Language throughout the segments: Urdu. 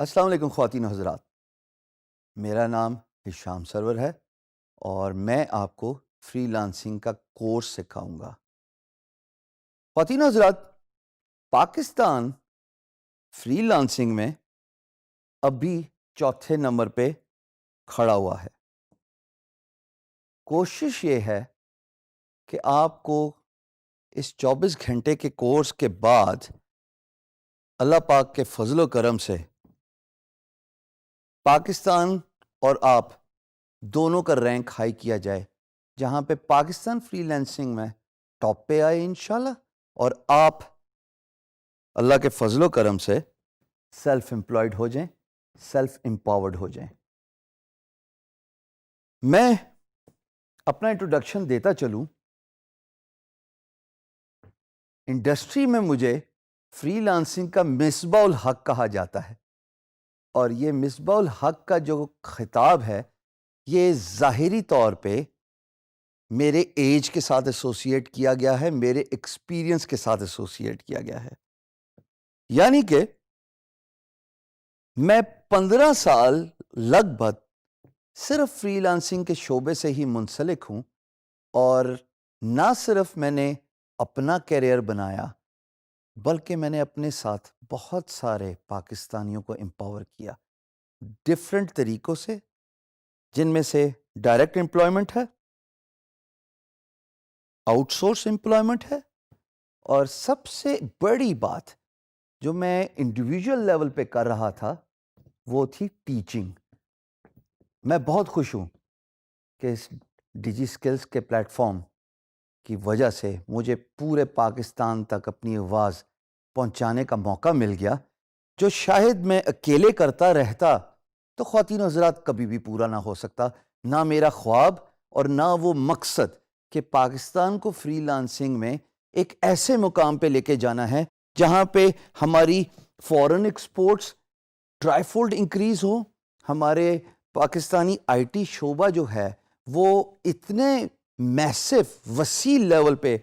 السلام علیکم خواتین و حضرات، میرا نام ہشام سرور ہے اور میں آپ کو فری لانسنگ کا کورس سکھاؤں گا۔ خواتین و حضرات، پاکستان فری لانسنگ میں ابھی چوتھے نمبر پہ کھڑا ہوا ہے۔ کوشش یہ ہے کہ آپ کو اس 24 گھنٹے کے کورس کے بعد اللہ پاک کے فضل و کرم سے پاکستان اور آپ دونوں کا رینک ہائی کیا جائے، جہاں پہ پاکستان فری لانسنگ میں ٹاپ پہ آئے انشاءاللہ، اور آپ اللہ کے فضل و کرم سے سیلف امپلائڈ ہو جائیں، سیلف امپاورڈ ہو جائیں۔ میں اپنا انٹروڈکشن دیتا چلوں۔ انڈسٹری میں مجھے فری لانسنگ کا مصباح الحق کہا جاتا ہے، اور یہ مصباح الحق کا جو خطاب ہے یہ ظاہری طور پہ میرے ایج کے ساتھ ایسوسیٹ کیا گیا ہے، میرے ایکسپیرینس کے ساتھ ایسوسیٹ کیا گیا ہے۔ یعنی کہ میں 15 سال لگ بھگ صرف فری لانسنگ کے شعبے سے ہی منسلک ہوں، اور نہ صرف میں نے اپنا کیریئر بنایا بلکہ میں نے اپنے ساتھ بہت سارے پاکستانیوں کو امپاور کیا ڈفرینٹ طریقوں سے، جن میں سے ڈائریکٹ امپلائمنٹ ہے، آؤٹ سورس امپلائمنٹ ہے، اور سب سے بڑی بات جو میں انڈیویجول لیول پہ کر رہا تھا وہ تھی ٹیچنگ۔ میں بہت خوش ہوں کہ اس ڈیجی اسکلز کے پلیٹ فارم کی وجہ سے مجھے پورے پاکستان تک اپنی آواز پہنچانے کا موقع مل گیا، جو شاید میں اکیلے کرتا رہتا تو خواتین و حضرات کبھی بھی پورا نہ ہو سکتا، نہ میرا خواب اور نہ وہ مقصد کہ پاکستان کو فری لانسنگ میں ایک ایسے مقام پہ لے کے جانا ہے جہاں پہ ہماری فورن ایکسپورٹس ٹرائی فولڈ انکریز ہو، ہمارے پاکستانی آئی ٹی شعبہ جو ہے وہ اتنے میسو وسیع لیول پہ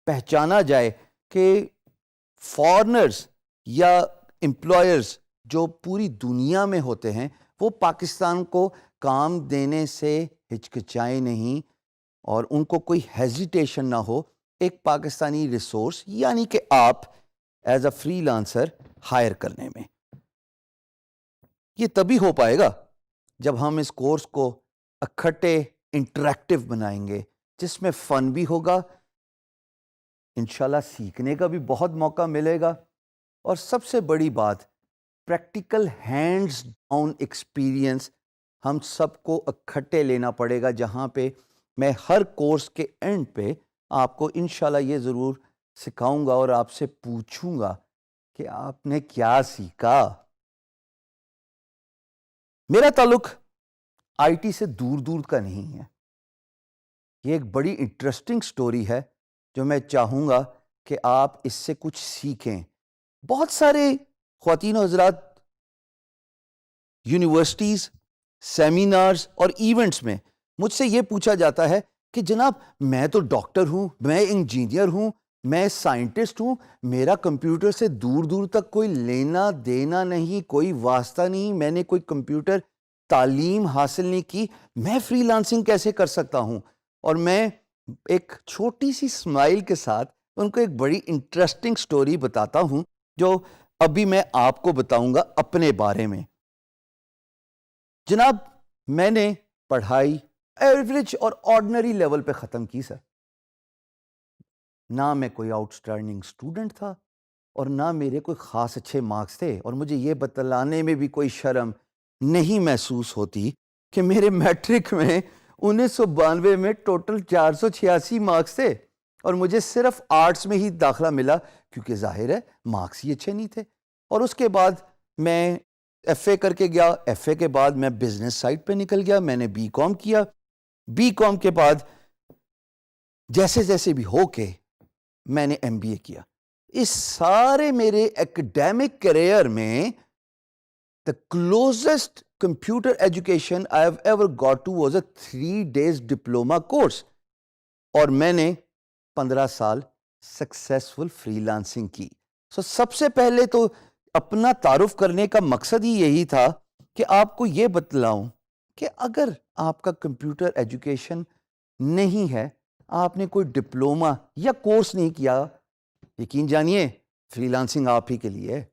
پہچانا جائے کہ فارنرز یا امپلائرز جو پوری دنیا میں ہوتے ہیں وہ پاکستان کو کام دینے سے ہچکچائیں نہیں، اور ان کو کوئی ہیزیٹیشن نہ ہو ایک پاکستانی ریسورس یعنی کہ آپ as a freelancer hire کرنے میں۔ یہ تبھی ہو پائے گا جب ہم اس کورس کو اکٹھے انٹریکٹیو بنائیں گے، جس میں فن بھی ہوگا، انشاءاللہ سیکھنے کا بھی بہت موقع ملے گا، اور سب سے بڑی بات پریکٹیکل ہینڈز ڈاؤن ایکسپیرینس ہم سب کو اکٹھے لینا پڑے گا، جہاں پہ میں ہر کورس کے اینڈ پہ آپ کو انشاءاللہ یہ ضرور سکھاؤں گا اور آپ سے پوچھوں گا کہ آپ نے کیا سیکھا۔ میرا تعلق آئی ٹی سے دور دور کا نہیں ہے، یہ ایک بڑی انٹرسٹنگ سٹوری ہے جو میں چاہوں گا کہ آپ اس سے کچھ سیکھیں۔ بہت سارے خواتین و حضرات یونیورسٹیز، سیمینارز اور ایونٹس میں مجھ سے یہ پوچھا جاتا ہے کہ جناب میں تو ڈاکٹر ہوں، میں انجینئر ہوں، میں سائنٹسٹ ہوں، میرا کمپیوٹر سے دور دور تک کوئی لینا دینا نہیں، کوئی واسطہ نہیں، میں نے کوئی کمپیوٹر تعلیم حاصل نہیں کی، میں فری لانسنگ کیسے کر سکتا ہوں؟ اور میں ایک چھوٹی سی اسمائل کے ساتھ ان کو ایک بڑی انٹرسٹنگ سٹوری بتاتا ہوں جو ابھی میں آپ کو بتاؤں گا اپنے بارے میں۔ جناب میں نے پڑھائی ایوریج اور آرڈنری لیول پہ ختم کی سر، نہ میں کوئی آؤٹ اسٹینڈنگ اسٹوڈنٹ تھا اور نہ میرے کوئی خاص اچھے مارکس تھے، اور مجھے یہ بتلانے میں بھی کوئی شرم نہیں محسوس ہوتی کہ میرے میٹرک میں 1992 میں ٹوٹل 486 مارکس تھے، اور مجھے صرف آرٹس میں ہی داخلہ ملا کیونکہ ظاہر ہے مارکس ہی اچھے نہیں تھے۔ اور اس کے بعد میں ایف اے کر کے گیا، ایف اے کے بعد میں بزنس سائٹ پہ نکل گیا، میں نے بی کام کیا، بی کام کے بعد جیسے جیسے بھی ہو کے میں نے ایم بی اے کیا۔ اس سارے میرے ایکڈیمک کیریئر میں the closest computer education I have ever got to was a 3 days diploma course، اور میں نے 15 سال سکسیسفل فری لانسنگ کی۔ سب سے پہلے تو اپنا تعارف کرنے کا مقصد ہی یہی تھا کہ آپ کو یہ بتلاؤں کہ اگر آپ کا کمپیوٹر ایجوکیشن نہیں ہے, آپ نے کوئی ڈپلومہ یا کورس نہیں کیا, یقین جانیے فری لانسنگ آپ ہی کے لیے ہے.